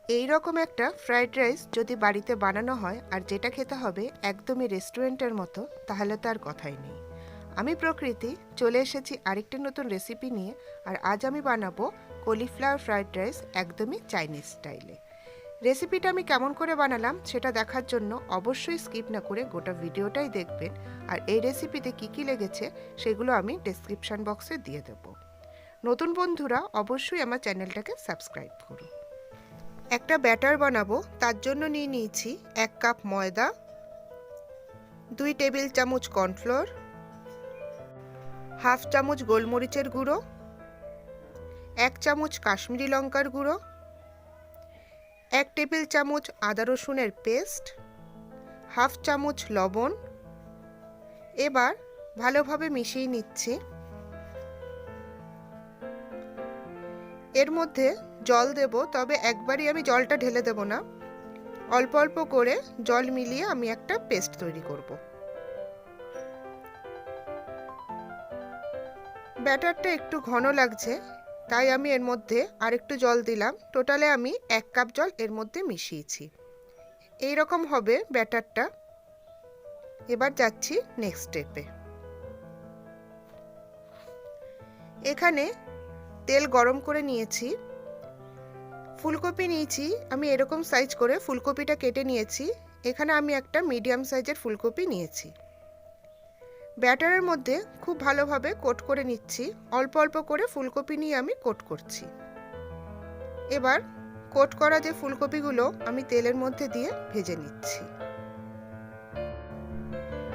এই রকম একটা ফ্রাইড রাইস যদি বাড়িতে বানানো হয় আর যেটা খেতে হবে একদমই রেস্টুরেন্টের মতো, তাহলে তো আর কথাই নেই। আমি প্রকৃতি চলে এসেছি আরেকটি নতুন রেসিপি নিয়ে। আর আজ আমি বানাবো কলিফ্লাওয়ার ফ্রাইড রাইস একদমই চাইনিজ স্টাইলে। রেসিপিটা আমি কেমন করে বানালাম সেটা দেখার জন্য অবশ্যই স্কিপ না করে গোটা ভিডিওটাই দেখবেন। আর এই রেসিপিতে কী কী লেগেছে সেগুলো আমি ডেসক্রিপশন বক্সে দিয়ে দেব। নতুন বন্ধুরা অবশ্যই আমার চ্যানেলটাকে সাবস্ক্রাইব করুন। একটা ব্যাটার বানাবো, তার জন্য নিয়ে নিয়েছি 1 কাপ ময়দা, 2 টেবিল চামচ কর্নফ্লোর, হাফ চামচ গোলমরিচের গুঁড়ো, 1 চামচ কাশ্মীরি লঙ্কার গুঁড়ো, 1 টেবিল চামচ আদা রসুনের পেস্ট, হাফ চামচ লবণ। এবার ভালোভাবে মিশিয়ে নিচ্ছি। এর মধ্যে জল দেব, তবে একবারই আমি জলটা ঢেলে দেব না, অল্প অল্প করে জল মিলিয়ে আমি একটা পেস্ট তৈরি করব। ব্যাটারটা একটু ঘন লাগছে, তাই আমি এর মধ্যে আরেকটু জল দিলাম। টোটালে আমি 1 কাপ জল এর মধ্যে মিশিয়েছি। এই রকম হবে ব্যাটারটা। এবার যাচ্ছি নেক্সট স্টেপে। এখানে তেল গরম করে নিয়েছি। ফুলকপি নিয়েছি আমি এরকম সাইজ করে, ফুলকপিটা কেটে নিয়েছি। এখানে আমি একটা মিডিয়াম সাইজের ফুলকপি নিয়েছি। ব্যাটারের মধ্যে খুব ভালোভাবে কোট করে নিচ্ছি। অল্প অল্প করে ফুলকপি নিয়ে আমি কোট করছি। এবার কোট করা যে ফুলকপিগুলো আমি তেলের মধ্যে দিয়ে ভেজে নিচ্ছি।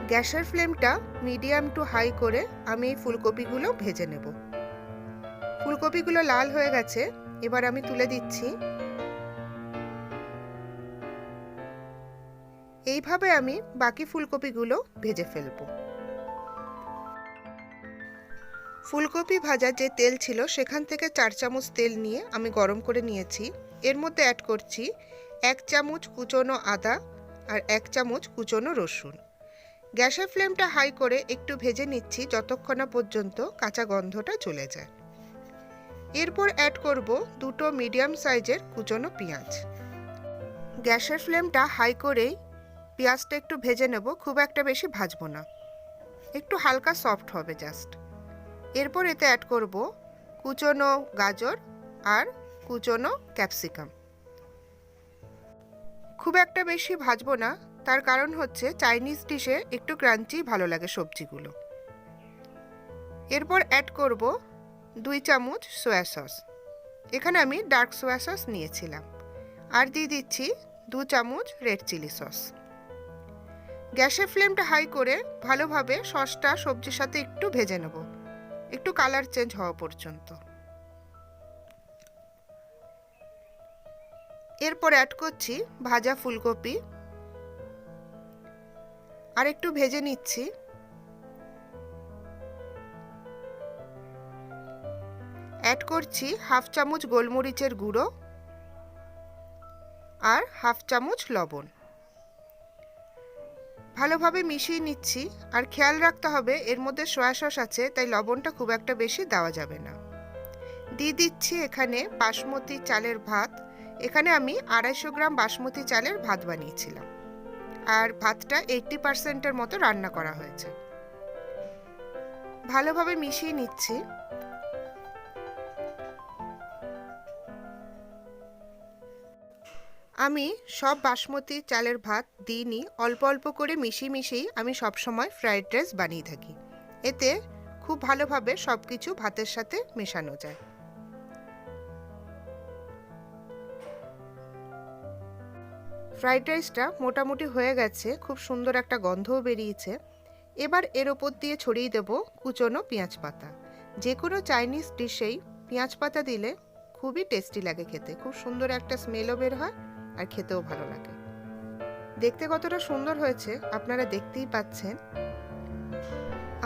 গ্যাসের ফ্লেমটা মিডিয়াম টু হাই করে আমি এই ফুলকপিগুলো ভেজে নেব। ফুলকপিগুলো লাল হয়ে গেছে, এবার আমি তুলে দিচ্ছি। এইভাবে আমি বাকি ফুলকপিগুলো ভেজে ফেলব। ফুলকপি ভাজার যে তেল ছিল সেখান থেকে 4 চামচ তেল নিয়ে আমি গরম করে নিয়েছি। এর মধ্যে অ্যাড করছি 1 চামচ কুচনো আদা আর 1 চামচ কুচনো রসুন। গ্যাসের ফ্লেমটা হাই করে একটু ভেজে নিচ্ছি যতক্ষণ না পর্যন্ত কাঁচা গন্ধটা চলে যায়। এরপর অ্যাড করব 2টো মিডিয়াম সাইজের কুচনো পেঁয়াজ। গ্যাসের ফ্লেমটা হাই করেই পেঁয়াজটা একটু ভেজে নেব, খুব একটা বেশি ভাজবো না, একটু হালকা সফট হবে জাস্ট। এরপর এতে অ্যাড করব কুচনো গাজর আর কুচনো ক্যাপসিকাম। খুব একটা বেশি ভাজবো না, তার কারণ হচ্ছে চাইনিজ ডিশে একটু ক্রাঞ্চি ভালো লাগে সবজিগুলো। এরপর অ্যাড করব 2 চামচ সয়া সস। এখানে আমি ডার্ক সয়া সস নিয়েছিলাম। আর দিয়ে দিচ্ছি 2 চামচ রেড চিলি সস। গ্যাসের ফ্লেমটা হাই করে ভালোভাবে সসটা সবজির সাথে একটু ভেজে নেব, একটু কালার চেঞ্জ হওয়া পর্যন্ত। এরপর অ্যাড করছি ভাজা ফুলকপি, আর একটু ভেজে নিচ্ছি। অ্যাড করছি হাফ চামচ গোলমরিচের গুঁড়ো আর হাফ চামচ লবণ। ভালোভাবে মিশিয়ে নিচ্ছি। আর খেয়াল রাখতে হবে এর মধ্যে সয়া সস আছে, তাই লবণটা খুব একটা বেশি দেওয়া যাবে না। দিয়ে দিচ্ছি এখানে বাসমতি চালের ভাত। এখানে আমি 250 গ্রাম বাসমতি চালের ভাত বানিয়েছিলাম, আর ভাতটা 80% মতো রান্না করা হয়েছে। ভালোভাবে মিশিয়ে নিচ্ছি। আমি সব বাসমতি চালের ভাত দিইনি, অল্প অল্প করে মিশিয়েই আমি সবসময় ফ্রাইড রাইস বানিয়ে থাকি। এতে খুব ভালোভাবে সব কিছু ভাতের সাথে মেশানো যায়। ফ্রাইড রাইসটা মোটামুটি হয়ে গেছে, খুব সুন্দর একটা গন্ধও বেরিয়েছে। এবার এর ওপর দিয়ে ছড়িয়ে দেব কুচনো পেঁয়াজ পাতা। যে কোনো চাইনিজ ডিশেই পেঁয়াজ পাতা দিলে খুবই টেস্টি লাগে খেতে, খুব সুন্দর একটা স্মেলও বের হয় আর খেতেও ভালো লাগে। দেখতে কতটা সুন্দর হয়েছে আপনারা দেখতেই পাচ্ছেন।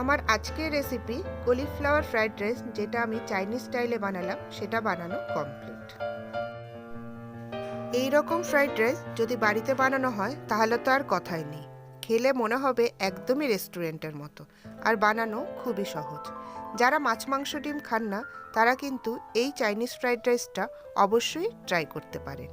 আমার আজকের রেসিপি কলিফ্লাওয়ার ফ্রাইড রাইস, যেটা আমি চাইনিজ স্টাইলে বানালাম, সেটা বানানো কমপ্লিট। এই রকম ফ্রাইড রাইস যদি বাড়িতে বানানো হয় তাহলে তো আর কথাই নেই, খেলে মনে হবে একদমই রেস্টুরেন্টের মতো। আর বানানো খুবই সহজ। যারা মাছ মাংস ডিম খান না তারা কিন্তু এই চাইনিজ ফ্রাইড রাইসটা অবশ্যই ট্রাই করতে পারেন।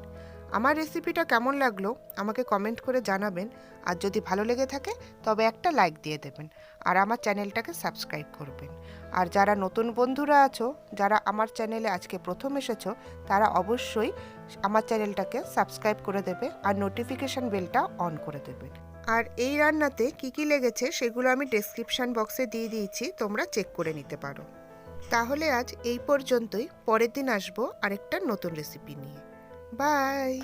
আমার রেসিপিটা কেমন লাগলো আমাকে কমেন্ট করে জানাবেন, আর যদি ভালো লেগে থাকে তবে একটা লাইক দিয়ে দেবেন আর আমার চ্যানেলটাকে সাবস্ক্রাইব করবেন। আর যারা নতুন বন্ধুরা আছো, যারা আমার চ্যানেলে আজকে প্রথম এসেছো, তারা অবশ্যই আমার চ্যানেলটাকে সাবস্ক্রাইব করে দেবে আর নোটিফিকেশান বেলটা অন করে দেবে। আর এই রান্নাতে কি কি লেগেছে সেগুলো আমি ডেসক্রিপশান বক্সে দিয়ে দিয়েছি, তোমরা চেক করে নিতে পারো। তাহলে আজ এই পর্যন্তই, পরের দিন আসবো আরেকটা নতুন রেসিপি নিয়ে। বাই।